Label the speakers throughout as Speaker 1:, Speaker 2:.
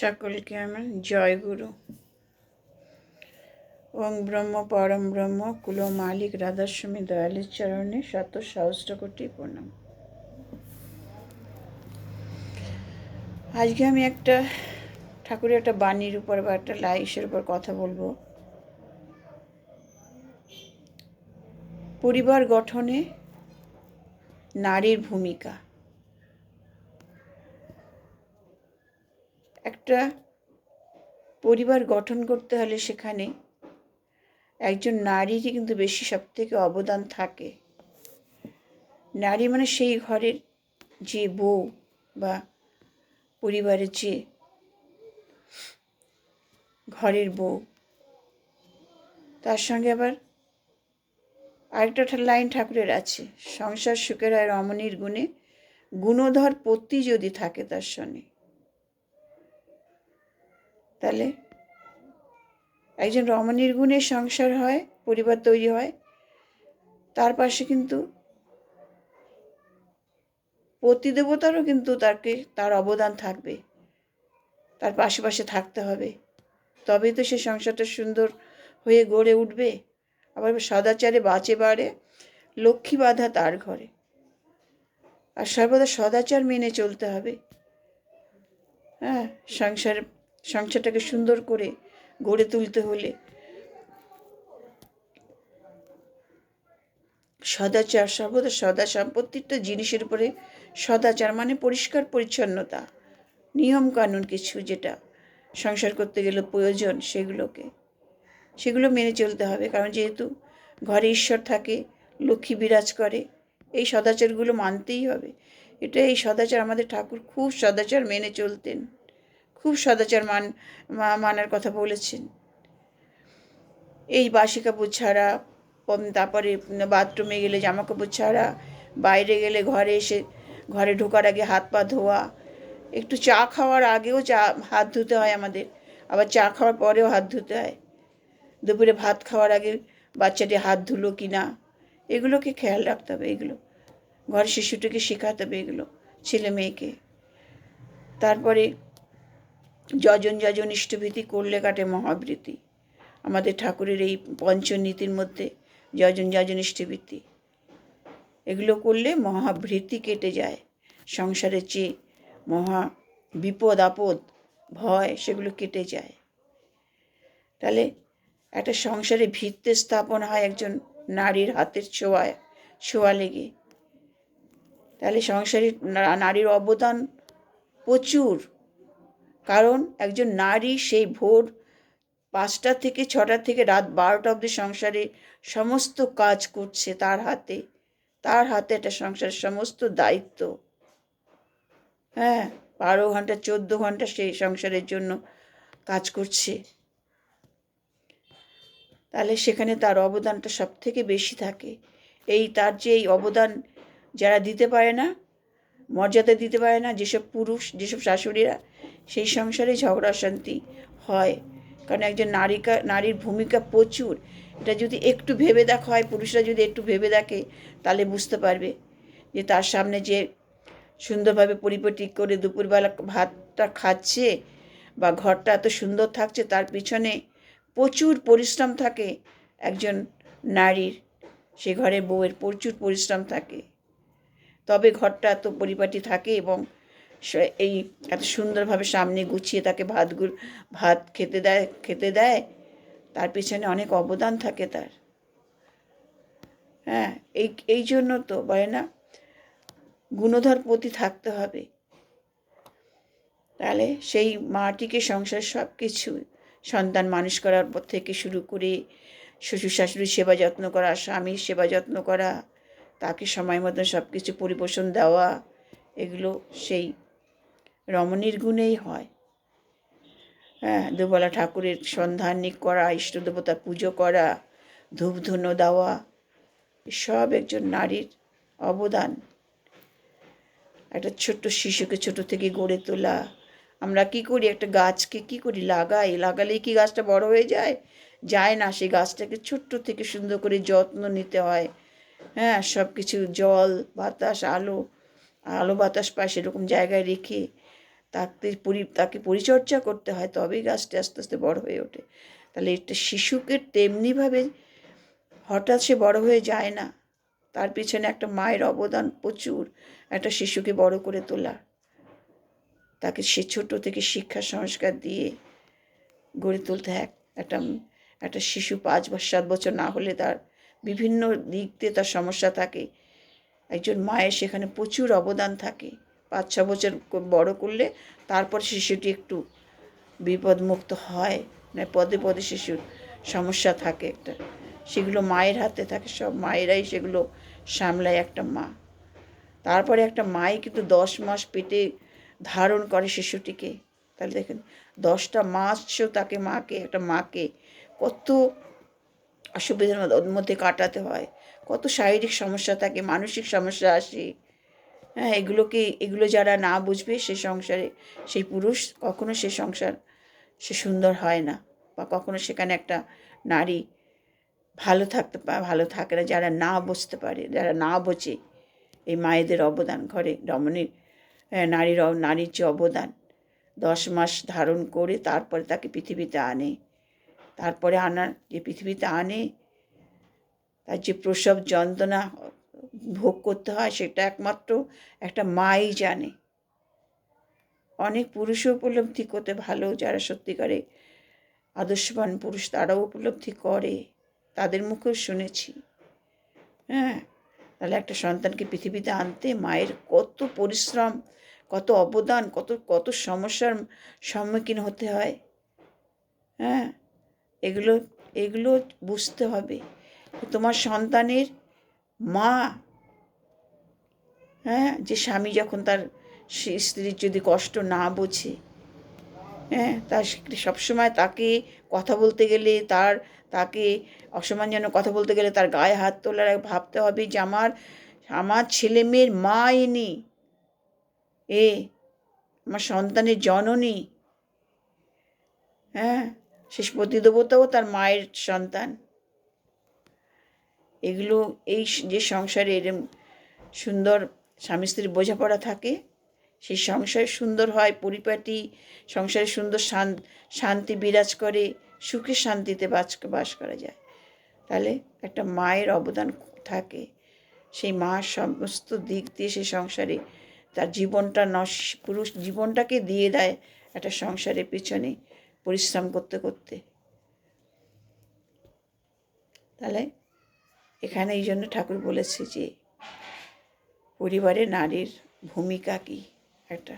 Speaker 1: সকলকে আমার জয় গুরু। ওং ব্রহ্ম পরম ব্রহ্ম কুল মালিক রাধাস্বামী দয়ালের চরণে শত সহস্র কোটি প্রণাম। আজকে আমি একটা ঠাকুরের একটা বাণীর উপর বা একটা লাইসের উপর কথা বলবো। পরিবার গঠনে নারীর ভূমিকা। একটা পরিবার গঠন করতে হলে সেখানে একজন নারীরই কিন্তু বেশি সব থেকে অবদান থাকে। নারী মানে সেই ঘরের যে বউ বা পরিবারের যে ঘরের বউ, তার সঙ্গে আবার আরেকটা লাইন ঠাকুরের আছে, সংসার সুখের হয় রমণীর গুণে, গুণধর পতি যদি থাকে তার সঙ্গে। তাহলে একজন রমণীর গুণে সংসার হয়, পরিবার তৈরি হয়, তার পাশে কিন্তু পতিদেবতারও কিন্তু তার অবদান থাকবে, তার পাশে পাশে থাকতে হবে, তবেই তো সে সংসারটা সুন্দর হয়ে গড়ে উঠবে। আবার সদাচারে বাঁচে বাড়ে, লক্ষ্মী বাঁধা তার ঘরে। আর সর্বদা সদাচার মেনে চলতে হবে। হ্যাঁ, সংসারটাকে সুন্দর করে গড়ে তুলতে হলে সদাচার, সর্বদা প্রত্যেকটা জিনিসের উপরে সদাচার মানে পরিষ্কার পরিচ্ছন্নতা, নিয়ম কানুন কিছু যেটা সংসার করতে গেলে প্রয়োজন, সেগুলো মেনে চলতে হবে। কারণ যেহেতু ঘরে ঈশ্বর থাকে, লক্ষ্মী বিরাজ করে, এই সদাচারগুলো মানতেই হবে। এই সদাচার আমাদের ঠাকুর খুব সদাচার মেনে চলতেন, খুব সদাচার মানার কথা বলেছেন। এই বাসি কাপড় ছাড়া, তারপরে বাথরুমে গেলে জামা কাপড় ছাড়া, বাইরে গেলে ঘরে এসে ঘরে ঢোকার আগে হাত পা ধোয়া, একটু চা খাওয়ার আগেও হাত ধুতে হয় আমাদের, আবার চা খাওয়ার পরেও হাত ধুতে হয়। দুপুরে ভাত খাওয়ার আগে বাচ্চাটি হাত ধুলো কি না, এগুলোকে খেয়াল রাখতে হবে। এগুলো ঘর শিশুটিকে শেখাতে হবে, এগুলো ছেলে মেয়েকে। তারপরে যজন যজন ইষ্টভীতি করলে কাটে মহাবৃত্তি। আমাদের ঠাকুরের এই পঞ্চনীতির মধ্যে যজন যজন ইষ্টভীতি, এগুলো করলে মহাবৃত্তি কেটে যায়। সংসারের যে মহা বিপদ আপদ ভয়, সেগুলো কেটে যায়। তাহলে একটা সংসারে ভিত্তি স্থাপন হয় একজন নারীর হাতের ছোঁয়া লেগে। তাহলে সংসারে নারীর অবদান প্রচুর। কারণ একজন নারী সেই ভোর 5টা থেকে 6টা থেকে রাত 12টা অবধি সংসারে সমস্ত কাজ করছে, তার হাতে একটা সংসারের সমস্ত দায়িত্ব। হ্যাঁ, 12 ঘন্টা 14 ঘন্টা সেই সংসারের জন্য কাজ করছে। তাহলে সেখানে তার অবদানটা সব থেকে বেশি থাকে। তার যে এই অবদান যারা দিতে পারে না, মর্যাদা দিতে পারে না, যেসব পুরুষ, যেসব শাশুড়িরা, সেই সংসারে ঝগড়া অশান্তি হয়। কারণ একজন নারীর ভূমিকা প্রচুর। এটা যদি একটু ভেবে দেখা হয়, পুরুষরা যদি একটু ভেবে দেখে, তাহলে বুঝতে পারবে যে তার সামনে যে সুন্দরভাবে পরিপাটি করে দুপুরবেলা ভাতটা খাচ্ছে বা ঘরটা এত সুন্দর থাকছে, তার পিছনে প্রচুর পরিশ্রম থাকে একজন নারীর। সে ঘরের বউয়ের প্রচুর পরিশ্রম থাকে, তবে ঘরটা এত পরিপাটি থাকে এবং এই এত সুন্দরভাবে সামনে গুছিয়ে তাকে ভাত খেতে দেয়। তার পিছনে অনেক অবদান থাকে তার। হ্যাঁ, এই জন্য তো বলে না, গুণধর পতি থাকতে হবে। তাহলে সেই মাটিকে সংসার সব কিছু, সন্তান মানুষ করার পর থেকে শুরু করে শ্বশুর শাশুড়ির সেবা যত্ন করা, স্বামীর সেবা যত্ন করা, তাকে সময় মতো সব কিছু পরিপোষণ দেওয়া, এগুলো সেই রমণীর গুণেই হয়। হ্যাঁ, দুবেলা ঠাকুরের সন্ধানিক করা, ইষ্ট দেবতার পুজো করা, ধূপ ধুনো দেওয়া, সব একজন নারীর অবদান। একটা ছোট্ট শিশুকে ছোট থেকে গড়ে তোলা। আমরা কি করি, একটা গাছকে কি করি, লাগালেই কি গাছটা বড় হয়ে যায় না। সেই গাছটাকে ছোট্ট থেকে সুন্দর করে যত্ন নিতে হয়। হ্যাঁ, সব কিছু জল বাতাস আলো বাতাস পায় সেরকম জায়গায় রেখে তাকে পরিচর্যা করতে হয়, তবেই গাছটা আস্তে আস্তে বড় হয়ে ওঠে। তাহলে একটা শিশুকে তেমনিভাবে হঠাৎ সে বড় হয়ে যায় না, তার পিছনে একটা মায়ের অবদান প্রচুর, একটা শিশুকে বড় করে তোলা, তাকে সে ছোট থেকে শিক্ষা সংস্কার দিয়ে গড়ে তুলতে হয়। একটা একটা শিশু 5 বা 7 বছর না হলে তার বিভিন্ন দিক দিয়ে তার সমস্যা থাকে, একজন মায়ের সেখানে প্রচুর অবদান থাকে। 5-6 বছর বড় করলে তারপর শিশুটি একটু বিপদমুক্ত হয়, মানে পদে পদে শিশুর সমস্যা থাকে একটা, সেগুলো মায়ের হাতে থাকে, সব মায়েরাই সেগুলো সামলায় একটা মা। তারপরে একটা মাই কিন্তু 10 মাস পেটে ধারণ করে শিশুটিকে। তাহলে দেখেন 10টা মাসও তাকে একটা মাকে কত অসুবিধার মধ্যে কাটাতে হয়, কত শারীরিক সমস্যা থাকে, মানসিক সমস্যা আসে। হ্যাঁ, এগুলো যারা না বুঝবে সে সংসারে, সেই পুরুষ কখনো সে সংসার সে সুন্দর হয় না, বা কখনো সেখানে একটা নারী ভালো থাকে না, যারা না বুঝতে পারে, যারা না বোঝে এই মায়েদের অবদান, ঘরে রমণীর নারীর যে অবদান, 10 মাস ধারণ করে তারপরে তাকে পৃথিবীতে আনে, তারপরে যে পৃথিবীতে আনে তার যে প্রসব যন্ত্রণা ভোগ করতে হয় সেটা একমাত্র একটা মাই জানে। অনেক পুরুষও উপলব্ধি করতে ভালো, যারা সত্যিকারে আদর্শবান পুরুষ তারাও উপলব্ধি করে, তাদের মুখেও শুনেছি। হ্যাঁ, তাহলে একটা সন্তানকে পৃথিবীতে আনতে মায়ের কত পরিশ্রম, কত অবদান, কত কত সমস্যার সম্মুখীন হতে হয়। হ্যাঁ, এগুলো বুঝতে হবে। তোমার সন্তানের মা, হ্যাঁ, যে স্বামী যখন তার স্ত্রীর যদি কষ্ট না বোঝে, হ্যাঁ, তার সবসময় তাকে কথা বলতে গেলে তাকে অসম্মানজনক কথা বলতে গেলে তার গায়ে হাত তোলার ভাবতে হবে যে আমার ছেলে মেয়ের মা ইনি, আমার সন্তানের জননী। হ্যাঁ, শেষ প্রতিদেবতাও তার মায়ের সন্তান। এগুলো যে সংসারে এরম সুন্দর স্বামী স্ত্রীর বোঝাপড়া থাকে, সেই সংসার সুন্দর হয়, পরিপাটি সংসারে সুন্দর শান্তি বিরাজ করে, সুখে শান্তিতে বাস করা যায়। তাহলে একটা মায়ের অবদান থাকে, সেই মা সমস্ত দিক দিয়ে সেই সংসারে তার পুরুষ জীবনটাকে দিয়ে দেয় একটা সংসারের পিছনে পরিশ্রম করতে করতে। তাহলে এখানে এই জন্য ঠাকুর বলেছে যে পরিবারে নারীর ভূমিকা কি, একটা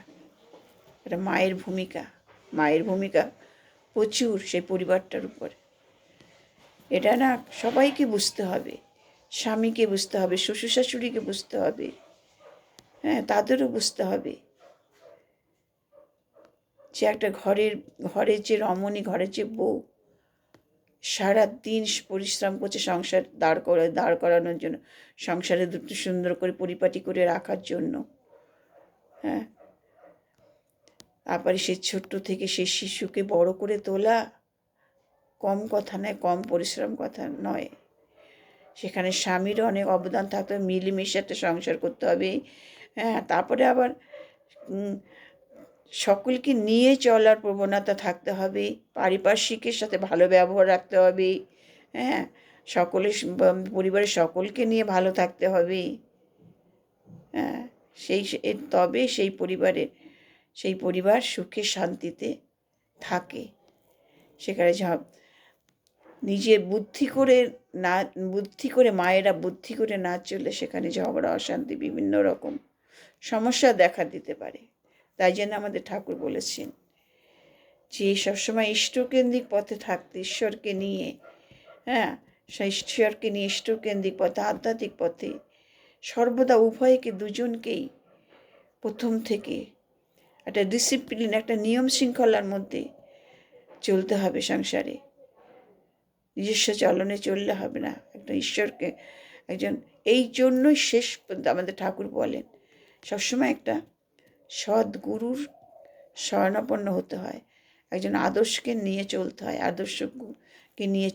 Speaker 1: মায়ের ভূমিকা প্রচুর সেই পরিবারটার উপরে। এটা না সবাইকে বুঝতে হবে, স্বামীকে বুঝতে হবে, শ্বশুর শাশুড়িকে বুঝতে হবে, হ্যাঁ, তাদেরও বুঝতে হবে যে একটা ঘরের যে রমণী, ঘরের যে বউ সারাদিন পরিশ্রম করছে সংসার দাঁড় করানোর জন্য, সংসারে দুটো সুন্দর করে পরিপাটি করে রাখার জন্য। হ্যাঁ, তারপরে সে ছোট্ট থেকে সে শিশুকে বড় করে তোলা কম কথা নয়, কম পরিশ্রম কথা নয়। সেখানে স্বামীরও অনেক অবদান থাকতে হবে, মিলেমিশে একটা সংসার করতে হবে। হ্যাঁ, তারপরে আবার সকলকে নিয়ে চলার প্রবণতা থাকতে হবে, পারিপার্শ্বিকের সাথে ভালো ব্যবহার রাখতে হবে। হ্যাঁ, পরিবারের সকলকে নিয়ে ভালো থাকতে হবে। হ্যাঁ, তবে সেই পরিবার সুখে শান্তিতে থাকে। সেখানে নিজে বুদ্ধি করে মায়েরা বুদ্ধি করে না চললে সেখানে ঝগড়া, অশান্তি, বিভিন্ন রকম সমস্যা দেখা দিতে পারে। তাই জন্য আমাদের ঠাকুর বলেছেন যে সবসময় ইষ্টকেন্দ্রিক পথে থাকতে, ঈশ্বরকে নিয়ে, হ্যাঁ, ঈশ্বরকে নিয়ে ইষ্টকেন্দ্রিক পথে, আধ্যাত্মিক পথে সর্বদা উভয়কে, দুজনকেই প্রথম থেকে একটা ডিসিপ্লিন, একটা নিয়ম শৃঙ্খলার মধ্যে চলতে হবে সংসারে। নিজস্ব চলনে চললে হবে না, একটা ঈশ্বরকে এই জন্যই শেষ পর্যন্ত আমাদের ঠাকুর বলেন সবসময় একটা সদ্গুরুর শরণাপন্ন হতে হয়, একজন আদর্শকে নিয়ে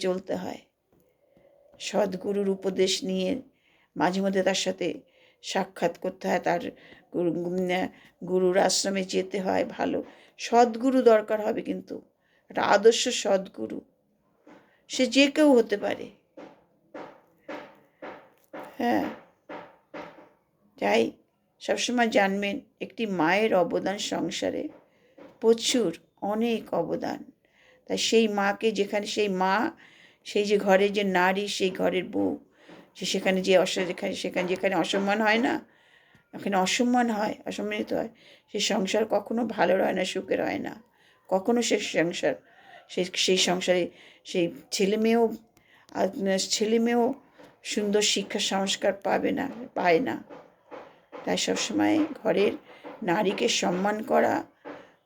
Speaker 1: চলতে হয়, সদ্গুরুর উপদেশ নিয়ে মাঝে মধ্যে তার সাথে সাক্ষাৎ করতে হয়, তার গুরুর আশ্রমে যেতে হয়, ভালো সদ্গুরু দরকার হবে, কিন্তু একটা আদর্শ সদ্গুরু, সে যে কেউ হতে পারে। হ্যাঁ, তাই সবসময় জানবেন একটি মায়ের অবদান সংসারে প্রচুর, অনেক অবদান। তাই সেই মাকে, যেখানে সেই মা, সেই যে ঘরের যে নারী, সেই ঘরের বউ, যে সেখানে যে যেখানে অসম্মান হয় না, ওখানে অসম্মান হয়, অসম্মানিত হয়, সেই সংসার কখনো ভালো হয় না, সুখের হয় না কখনো। সে সংসার, সেই সংসারে সেই ছেলেমেয়েও সুন্দর শিক্ষা সংস্কার পায় না। তাই সবসময় ঘরের নারীকে সম্মান করা,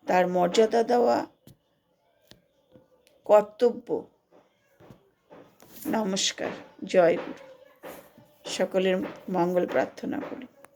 Speaker 1: তার মর্যাদা দেওয়া কর্তব্য। নমস্কার, জয় গুরু। সকলের মঙ্গল প্রার্থনা করি।